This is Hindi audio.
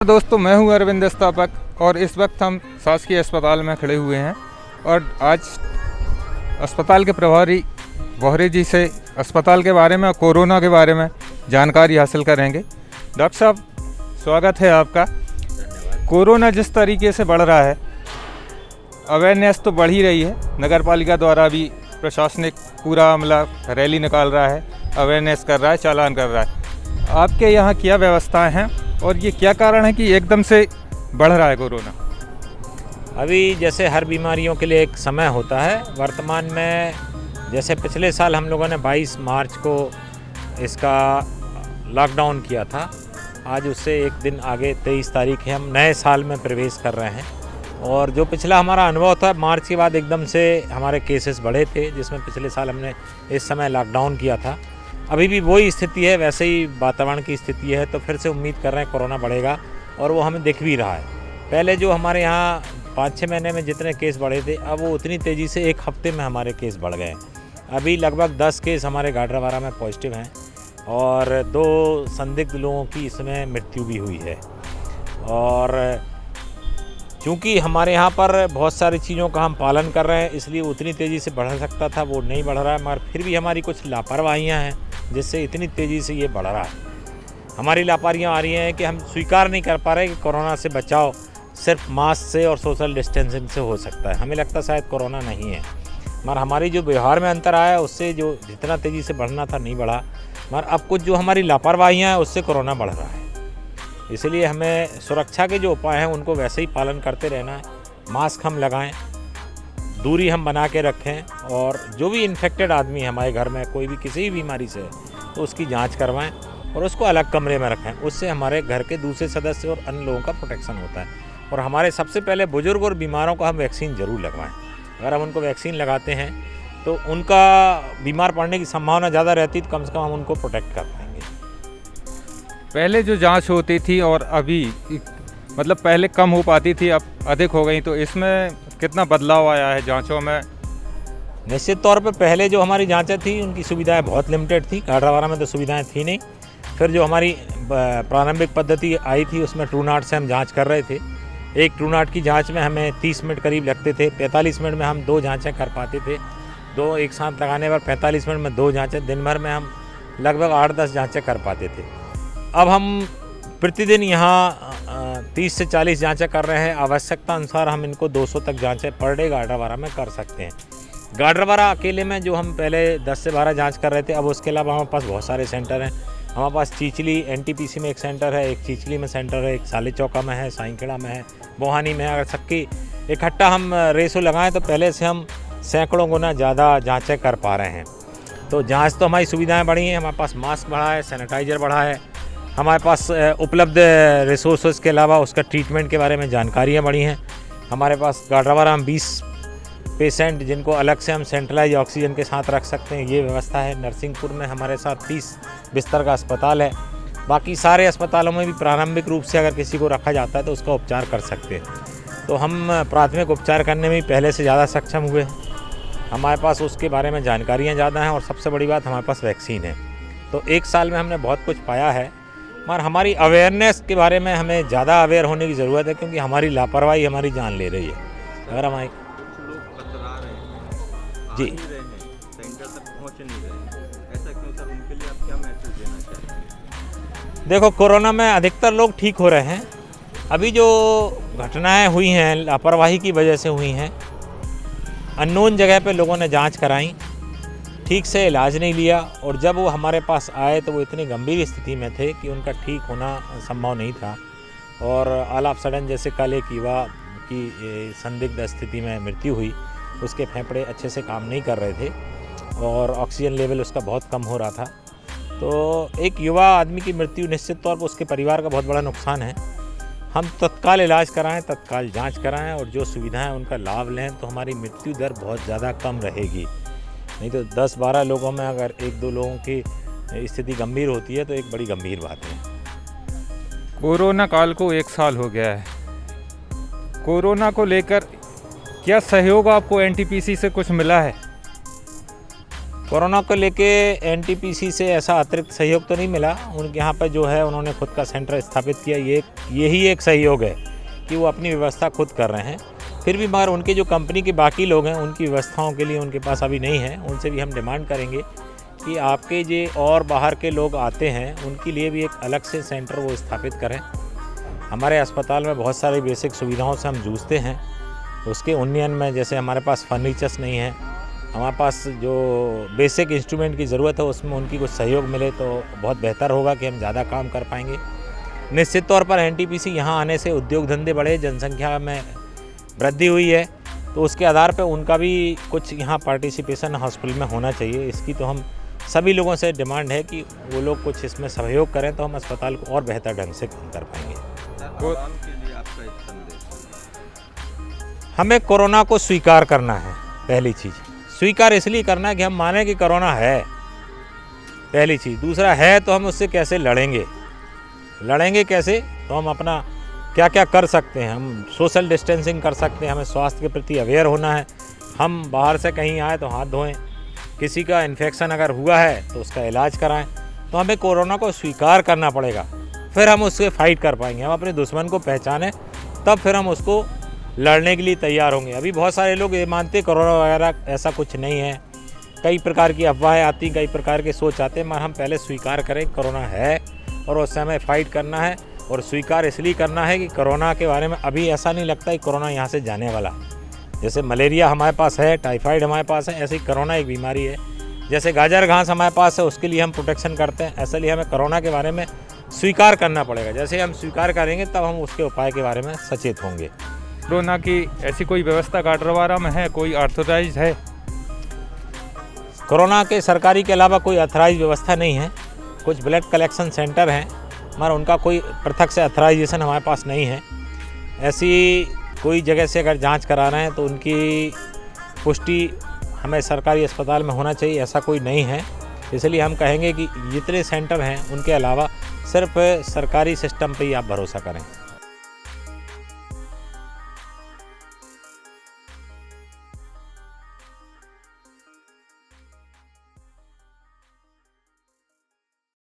दोस्तों, मैं हूं अरविंद स्थापक और इस वक्त हम शासकीय अस्पताल में खड़े हुए हैं और आज अस्पताल के प्रभारी बोहरे जी से अस्पताल के बारे में और कोरोना के बारे में जानकारी हासिल करेंगे। डॉक्टर साहब, स्वागत है आपका। कोरोना जिस तरीके से बढ़ रहा है, अवेयरनेस तो बढ़ ही रही है। नगर पालिका द्वारा भी प्रशासनिक पूरा अमला रैली निकाल रहा है, अवेयरनेस कर रहा है, चालान कर रहा है। आपके यहाँ क्या व्यवस्थाएं हैं और ये क्या कारण है कि एकदम से बढ़ रहा है कोरोना? अभी जैसे हर बीमारियों के लिए एक समय होता है। वर्तमान में जैसे पिछले साल हम लोगों ने 22 मार्च को इसका लॉकडाउन किया था, आज उससे एक दिन आगे 23 तारीख है, हम नए साल में प्रवेश कर रहे हैं। और जो पिछला हमारा अनुभव था, मार्च के बाद एकदम से हमारे केसेस बढ़े थे, जिसमें पिछले साल हमने इस समय लॉकडाउन किया था। अभी भी वही स्थिति है, वैसे ही वातावरण की स्थिति है, तो फिर से उम्मीद कर रहे हैं कोरोना बढ़ेगा और वो हमें दिख भी रहा है। पहले जो हमारे यहाँ 5-6 महीने में जितने केस बढ़े थे, अब वो उतनी तेज़ी से एक हफ्ते में हमारे केस बढ़ गए। अभी लगभग 10 केस हमारे गाडरावारा में पॉजिटिव हैं और 2 संदिग्ध लोगों की इसमें मृत्यु भी हुई है। और चूँकि हमारे यहाँ पर बहुत सारी चीज़ों का हम पालन कर रहे हैं, इसलिए उतनी तेज़ी से बढ़ सकता था वो नहीं बढ़ रहा है, मगर फिर भी हमारी कुछ लापरवाहियाँ हैं जिससे इतनी तेज़ी से ये बढ़ रहा है। हमारी लापरवाहियाँ आ रही हैं कि हम स्वीकार नहीं कर पा रहे कि कोरोना से बचाव सिर्फ मास्क से और सोशल डिस्टेंसिंग से हो सकता है। हमें लगता शायद कोरोना नहीं है, मगर हमारी जो व्यवहार में अंतर आया उससे जो जितना तेज़ी से बढ़ना था नहीं बढ़ा, मगर अब कुछ जो हमारी लापरवाहियाँ हैं उससे कोरोना बढ़ रहा है। इसलिए हमें सुरक्षा के जो उपाय हैं उनको वैसे ही पालन करते रहना है। मास्क हम लगाएं, दूरी हम बना के रखें, और जो भी इन्फेक्टेड आदमी है हमारे घर में, कोई भी किसी भी बीमारी से है, तो उसकी जांच करवाएं और उसको अलग कमरे में रखें। उससे हमारे घर के दूसरे सदस्य और अन्य लोगों का प्रोटेक्शन होता है। और हमारे सबसे पहले बुजुर्ग और बीमारों को हम वैक्सीन ज़रूर लगवाएं। अगर हम उनको वैक्सीन लगाते हैं तो उनका बीमार पड़ने की संभावना ज़्यादा रहती, तो कम से कम हम उनको प्रोटेक्ट कर पाएंगे। पहले जो जांच होती थी और अभी, मतलब पहले कम हो पाती थी, अब अधिक हो गई, तो इसमें कितना बदलाव आया है जांचों में? निश्चित तौर पे पहले जो हमारी जांचें थी उनकी सुविधाएं बहुत लिमिटेड थी। गाडरावारा में तो सुविधाएं थी नहीं। फिर जो हमारी प्रारंभिक पद्धति आई थी उसमें ट्रू नॉट से हम जांच कर रहे थे। एक ट्रू नॉट की जांच में हमें 30 मिनट करीब लगते थे। 45 मिनट में हम 2 जांचें कर पाते थे। 2 एक साथ लगाने पर 45 मिनट में 2 जाँचें, दिन भर में हम लगभग 8-10 जाँचें कर पाते थे। अब हम प्रतिदिन यहाँ 30 से 40 जांचें कर रहे हैं। आवश्यकता अनुसार हम इनको 200 तक जांचें पर डे गाडरावारा में कर सकते हैं। गाडरावारा अकेले में जो हम पहले 10 से 12 जांच कर रहे थे, अब उसके अलावा हमारे पास बहुत सारे सेंटर हैं। हमारे पास चीचली एनटीपीसी में एक सेंटर है, एक चीचली में सेंटर है, एक साले चौका में है, साईखेड़ा में है, बोहानी में है। अगर सबकी इकट्ठा हम रेशो लगाएँ तो पहले से हम सैकड़ों गुना ज़्यादा जाँचें कर पा रहे हैं। तो जाँच तो हमारी सुविधाएँ बढ़ी हैं। हमारे पास मास्क बढ़ा है, सैनिटाइज़र बढ़ा है, हमारे पास उपलब्ध रिसोर्सेज के अलावा उसका ट्रीटमेंट के बारे में जानकारियाँ बढ़ी हैं। हमारे पास गाडरावारा हम 20 पेशेंट जिनको अलग से हम सेंट्रलाइज ऑक्सीजन के साथ रख सकते हैं, ये व्यवस्था है। नरसिंहपुर में हमारे साथ 30 बिस्तर का अस्पताल है। बाकी सारे अस्पतालों में भी प्रारंभिक रूप से अगर किसी को रखा जाता है तो उसका उपचार कर सकते हैं। तो हम प्राथमिक उपचार करने में पहले से ज़्यादा सक्षम हुए हैं। हमारे पास उसके बारे में जानकारियाँ ज़्यादा हैं और सबसे बड़ी बात, हमारे पास वैक्सीन है। तो 1 साल में हमने बहुत कुछ पाया है, मगर हमारी अवेयरनेस के बारे में हमें ज़्यादा अवेयर होने की ज़रूरत है, क्योंकि हमारी लापरवाही हमारी जान ले रही है। अगर हमारी लोग कतरा रहे हैं, जी, सेंटर तक पहुंच नहीं रहे हैं, ऐसा क्यों सर? उनके लिए आप क्या मैसेज देना चाहते हैं? देखो, कोरोना में अधिकतर लोग ठीक हो रहे हैं। अभी जो घटनाएं हुई हैं लापरवाही की वजह से हुई हैं। अननोन जगह पे लोगों ने जांच कराई, ठीक से इलाज नहीं लिया, और जब वो हमारे पास आए तो वो इतनी गंभीर स्थिति में थे कि उनका ठीक होना संभव नहीं था। और ऑल ऑफ सडन जैसे कल एक युवा की संदिग्ध स्थिति में मृत्यु हुई। उसके फेफड़े अच्छे से काम नहीं कर रहे थे और ऑक्सीजन लेवल उसका बहुत कम हो रहा था। तो एक युवा आदमी की मृत्यु निश्चित तौर पर उसके परिवार का बहुत बड़ा नुकसान है। हम तत्काल इलाज कराएं, तत्काल जाँच कराएँ और जो सुविधाएँ उनका लाभ लें, तो हमारी मृत्यु दर बहुत ज़्यादा कम रहेगी। नहीं तो 10-12 लोगों में अगर 1-2 लोगों की स्थिति गंभीर होती है तो एक बड़ी गंभीर बात है। कोरोना काल को 1 साल हो गया है। कोरोना को लेकर क्या सहयोग आपको एनटीपीसी से कुछ मिला है? कोरोना को लेके एनटीपीसी से ऐसा अतिरिक्त सहयोग तो नहीं मिला। उनके यहाँ पर जो है उन्होंने खुद का सेंटर स्थापित किया, यही एक सहयोग है कि वो अपनी व्यवस्था खुद कर रहे हैं। फिर भी मगर उनके जो कंपनी के बाकी लोग हैं उनकी व्यवस्थाओं के लिए उनके पास अभी नहीं है। उनसे भी हम डिमांड करेंगे कि आपके जो और बाहर के लोग आते हैं उनके लिए भी एक अलग से सेंटर वो स्थापित करें। हमारे अस्पताल में बहुत सारी बेसिक सुविधाओं से हम जूझते हैं, उसके उन्नयन में जैसे हमारे पास फर्नीचर्स नहीं है, हमारे पास जो बेसिक इंस्ट्रूमेंट की ज़रूरत है उसमें उनकी कुछ सहयोग मिले तो बहुत बेहतर होगा कि हम ज़्यादा काम कर पाएंगे। निश्चित तौर पर एनटीपीसी यहाँ आने से उद्योग धंधे बढ़े, जनसंख्या में वृद्धि हुई है, तो उसके आधार पर उनका भी कुछ यहाँ पार्टिसिपेशन हॉस्पिटल में होना चाहिए। इसकी तो हम सभी लोगों से डिमांड है कि वो लोग कुछ इसमें सहयोग करें तो हम अस्पताल को और बेहतर ढंग से काम कर पाएंगे। आवाम के लिए आपका एक संदेश। हमें कोरोना को स्वीकार करना है। पहली चीज़ स्वीकार इसलिए करना है कि हम माने कि कोरोना है, पहली चीज़। दूसरा है तो हम उससे कैसे लड़ेंगे कैसे, तो हम अपना क्या क्या कर सकते हैं। हम सोशल डिस्टेंसिंग कर सकते हैं, हमें स्वास्थ्य के प्रति अवेयर होना है। हम बाहर से कहीं आए तो हाथ धोएं, किसी का इन्फेक्शन अगर हुआ है तो उसका इलाज कराएं। तो हमें कोरोना को स्वीकार करना पड़ेगा, फिर हम उससे फाइट कर पाएंगे। हम अपने दुश्मन को पहचानें तब फिर हम उसको लड़ने के लिए तैयार होंगे। अभी बहुत सारे लोग ये मानते कोरोना वगैरह ऐसा कुछ नहीं है, कई प्रकार की अफवाहें आती, कई प्रकार के सोच आते हैं, मगर हम पहले स्वीकार करें कोरोना है और उससे हमें फाइट करना है। और स्वीकार इसलिए करना है कि कोरोना के बारे में अभी ऐसा नहीं लगता कि कोरोना यहाँ से जाने वाला। जैसे मलेरिया हमारे पास है, टाइफाइड हमारे पास है, ऐसे ही कोरोना एक बीमारी है। जैसे गाजर घास हमारे पास है, उसके लिए हम प्रोटेक्शन करते हैं, ऐसे लिए हमें कोरोना के बारे में स्वीकार करना पड़ेगा। जैसे हम स्वीकार करेंगे तब हम उसके उपाय के बारे में सचेत होंगे। कोरोना की ऐसी कोई व्यवस्था काटरवारा में है, कोई ऑथोराइज है? कोरोना के सरकारी के अलावा कोई अथराइज व्यवस्था नहीं है। कुछ ब्लड कलेक्शन सेंटर हैं मगर उनका कोई पृथक से अथराइजेशन हमारे पास नहीं है। ऐसी कोई जगह से अगर जांच करा रहे हैं तो उनकी पुष्टि हमें सरकारी अस्पताल में होना चाहिए, ऐसा कोई नहीं है। इसलिए हम कहेंगे कि जितने सेंटर हैं उनके अलावा सिर्फ सरकारी सिस्टम पे ही आप भरोसा करें।